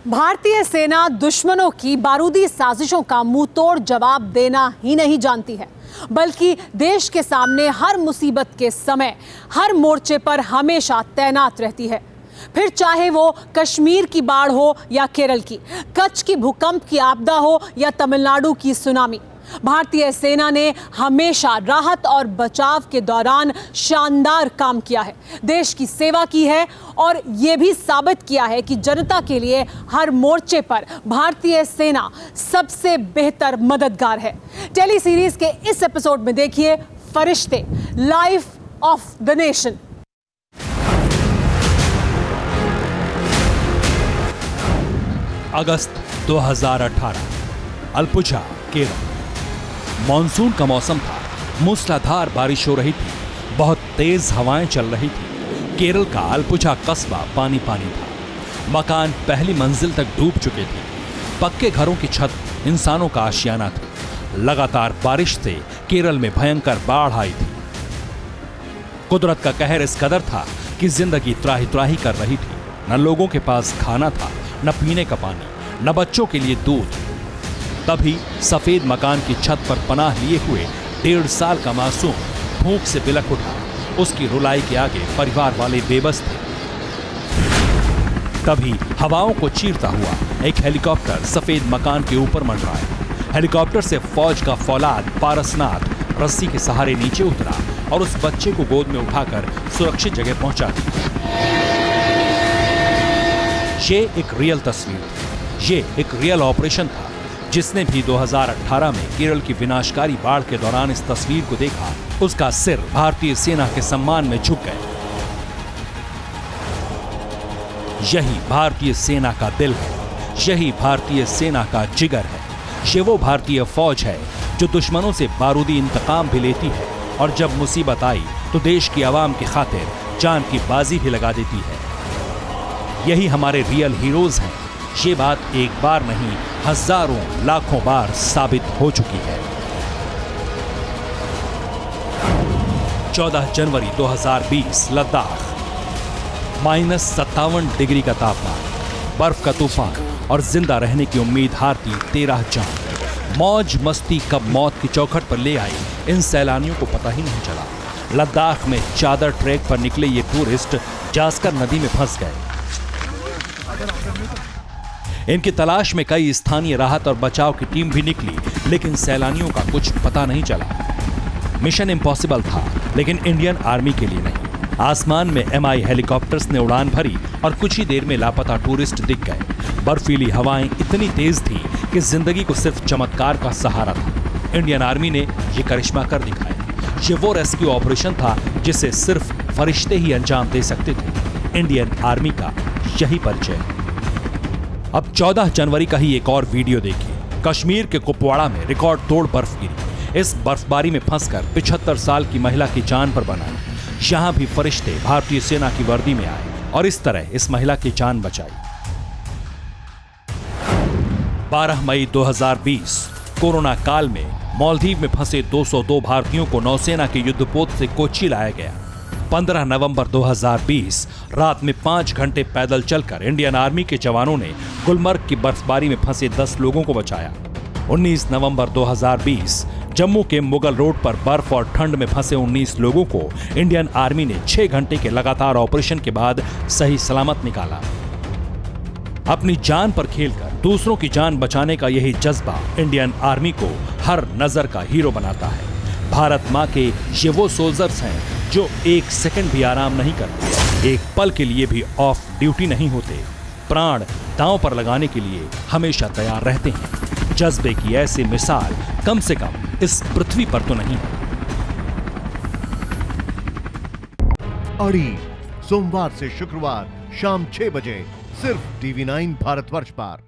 भारतीय सेना दुश्मनों की बारूदी साजिशों का मुंहतोड़ जवाब देना ही नहीं जानती है, बल्कि देश के सामने हर मुसीबत के समय हर मोर्चे पर हमेशा तैनात रहती है। फिर चाहे वो कश्मीर की बाढ़ हो या केरल की, कच्छ की भूकंप की आपदा हो या तमिलनाडु की सुनामी, भारतीय सेना ने हमेशा राहत और बचाव के दौरान शानदार काम किया है, देश की सेवा की है और ये भी साबित किया है कि जनता के लिए हर मोर्चे पर भारतीय सेना सबसे बेहतर मददगार है। टेली सीरीज के इस एपिसोड में देखिए फरिश्ते, life of the nation. August 2018, Alappuzha, Kerala. Monsoon का मौसम था, मूसलाधार बारिश हो रही थी, बहुत तेज हवाएं चल रही थी। केरल का अलपुझा कस्बा पानी पानी था। मकान पहली मंजिल तक डूब चुके थे। पक्के घरों की छत इंसानों का आशियाना था। लगातार बारिश से केरल में भयंकर बाढ़ आई थी। कुदरत का कहर इस कदर था कि जिंदगी त्राही त्राही कर रही थी। न लोगों के पास खाना था, न पीने का पानी, न बच्चों के लिए दूध। तभी सफेद मकान की छत पर पनाह लिए हुए 1.5 साल का मासूम भूख से बिलख उठा। उसकी रुलाई के आगे परिवार वाले बेबस थे। तभी हवाओं को चीरता हुआ एक हेलीकॉप्टर सफेद मकान के ऊपर मंडराया। हेलीकॉप्टर से फौज का फौलाद पारसनाथ रस्सी के सहारे नीचे उतरा और उस बच्चे को गोद में उठाकर सुरक्षित जगह पहुंचा दिया। ये एक रियल तस्वीर थी। ये एक रियल ऑपरेशन था। जिसने भी 2018 में केरल की विनाशकारी बाढ़ के दौरान इस तस्वीर को देखा, उसका सिर भारतीय सेना के सम्मान में झुक गया। यही भारतीय सेना का दिल है, यही भारतीय सेना का जिगर है। ये वो भारतीय फौज है जो दुश्मनों से बारूदी इंतकाम भी लेती है और जब मुसीबत आई तो देश की आवाम की खातिर जान की बाजी भी लगा देती है। यही हमारे रियल हीरोज हैं। ये बात एक बार नहीं, हजारों लाखों बार साबित हो चुकी है। 14 जनवरी 2020, लद्दाख। -57 डिग्री का तापमान, बर्फ का तूफान और जिंदा रहने की उम्मीद हारती 13 जान। मौज मस्ती कब मौत की चौखट पर ले आई, इन सैलानियों को पता ही नहीं चला। लद्दाख में चादर ट्रैक पर निकले ये टूरिस्ट जास्कर नदी में फंस गए। इनकी तलाश में कई स्थानीय राहत और बचाव की टीम भी निकली, लेकिन सैलानियों का कुछ पता नहीं चला। मिशन इम्पॉसिबल था, लेकिन इंडियन आर्मी के लिए नहीं। आसमान में MI हेलीकॉप्टर्स ने उड़ान भरी और कुछ ही देर में लापता टूरिस्ट दिख गए। बर्फीली हवाएं इतनी तेज थी कि जिंदगी को सिर्फ चमत्कार का सहारा था। इंडियन आर्मी ने ये करिश्मा कर दिखाया। ये वो रेस्क्यू ऑपरेशन था जिसे सिर्फ फरिश्ते ही अंजाम दे सकते थे। इंडियन आर्मी का यही परिचय। अब 14 जनवरी का ही एक और वीडियो देखिए। कश्मीर के कुपवाड़ा में रिकॉर्ड तोड़ बर्फ गिरी। इस बर्फबारी में फंसकर 75 साल की महिला की जान पर बना। यहां भी फरिश्ते भारतीय सेना की वर्दी में आए और इस तरह इस महिला की जान बचाई। 12 मई 2020, कोरोना काल में मालदीव में फंसे 202 भारतीयों को नौसेना के युद्धपोत से कोच्चि लाया गया। 15 नवंबर 2020 रात में 5 घंटे पैदल चलकर इंडियन आर्मी के जवानों ने गुलमर्ग की बर्फबारी में फंसे 10 लोगों को बचाया। 19 नवंबर 2020 जम्मू के मुगल रोड पर बर्फ और ठंड में फंसे 19 लोगों को इंडियन आर्मी ने 6 घंटे के लगातार ऑपरेशन के बाद सही सलामत निकाला। अपनी जान पर खेलकर दूसरों की जान बचाने का यही जज्बा इंडियन आर्मी को हर नजर का हीरो बनाता है। भारत माँ के ये वो सोल्जर्स हैं जो एक सेकंड भी आराम नहीं करते, एक पल के लिए भी ऑफ ड्यूटी नहीं होते, प्राण दांव पर लगाने के लिए हमेशा तैयार रहते हैं। जज्बे की ऐसी मिसाल कम से कम इस पृथ्वी पर तो नहीं है। अड़ी सोमवार से शुक्रवार शाम 6 बजे सिर्फ TV9 भारतवर्ष पर।